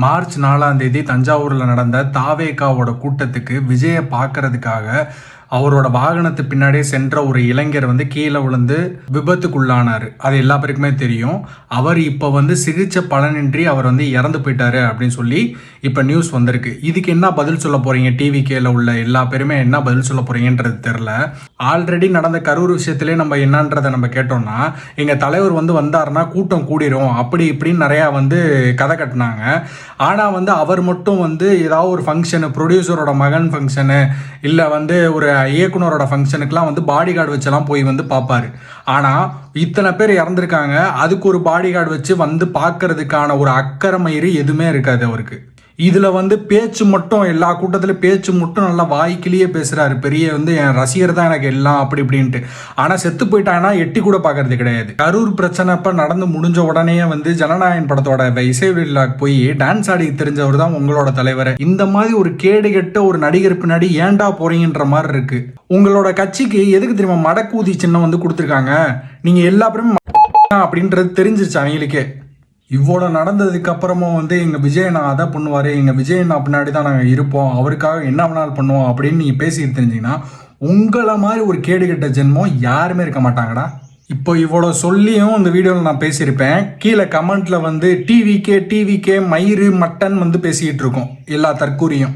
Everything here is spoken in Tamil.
மார்ச் 4ஆம் தேதி தஞ்சாவூரில் நடந்த தாவேகாவோட கூட்டத்துக்கு விஜயை பார்க்கறதுக்காக அவரோட வாகனத்து பின்னாடியே சென்ற ஒரு இளைஞர் கீழே விழுந்து விபத்துக்குள்ளானார். அது எல்லா பேருக்குமே தெரியும். அவர் இப்போ சிகிச்சை பலனின்றி அவர் இறந்து போயிட்டாரு அப்படின்னு சொல்லி இப்போ நியூஸ் வந்திருக்கு. இதுக்கு என்ன பதில் சொல்ல போறீங்க? டிவிகேல உள்ள எல்லா பேருமே என்ன பதில் சொல்ல போறீங்கன்றது தெரில. ஆல்ரெடி நடந்த கரூர் விஷயத்திலே நம்ம என்னன்றதை நம்ம கேட்டோம்னா, எங்க தலைவர் வந்தாருன்னா கூட்டம் கூடிரும் அப்படி இப்படின்னு நிறையா கதை கட்டினாங்க. ஆனால் அவர் மட்டும் ஏதாவது ஒரு ஃபங்க்ஷனு, ப்ரொடியூசரோட மகன் ஃபங்க்ஷனு இல்லை ஒரு இயக்குனரோட ஃபங்க்ஷனுக்குலாம் பாடி கார்டு வச்செல்லாம் போய் பார்ப்பாரு. ஆனால் இத்தனை பேர் இறந்துருக்காங்க, அதுக்கு ஒரு பாடி கார்டு வச்சு பார்க்கறதுக்கான ஒரு அக்கறை மயிறு எதுவுமே இருக்காது அவருக்கு. இதில் பேச்சு மட்டும், எல்லா கூட்டத்திலும் பேச்சு மட்டும் நல்லா வாய்க்கிலேயே பேசுகிறாரு. பெரிய என் ரசிகர் தான் எனக்கு எல்லாம் அப்படி இப்படின்ட்டு. ஆனால் செத்து போயிட்டாங்கன்னா எட்டி கூட பார்க்கறது கிடையாது. கரூர் பிரச்சனை இப்போ நடந்து முடிஞ்ச உடனே ஜனநாயகன் படத்தோட இசை விழாக்கு போய் டான்ஸ் ஆடி தெரிஞ்சவர் தான் உங்களோட தலைவர். இந்த மாதிரி ஒரு கேடு கெட்ட ஒரு நடிகர் பின்னாடி ஏன்டா போறீங்கன்ற மாதிரி இருக்கு. உங்களோட கட்சிக்கு எதுக்கு தெரியுமா மடக்கூதி சின்னம் கொடுத்துருக்காங்க? நீங்கள் எல்லா பேருமே அப்படின்றது தெரிஞ்சிருச்சு அவங்களுக்கே. இவ்வளோ நடந்ததுக்கு அப்புறமும் எங்கள் விஜய் நான் அதை பண்ணுவார், எங்கள் விஜய் நான் பின்னாடி தான் நாங்கள் இருப்போம், அவருக்காக என்ன வேணாலும் பண்ணுவோம் அப்படின்னு நீங்கள் பேசிட்டு தெரிஞ்சிங்கன்னா உங்களை மாதிரி ஒரு கேடுகட்ட ஜென்மம் யாருமே இருக்க மாட்டாங்கடா. இப்போ இவ்வளோ சொல்லியும் இந்த வீடியோவில் நான் பேசியிருப்பேன். கீழே கமெண்ட்டில் டிவிகே மயிறு மட்டன் பேசிக்கிட்டு இருக்கோம் எல்லா தற்கூரியும்.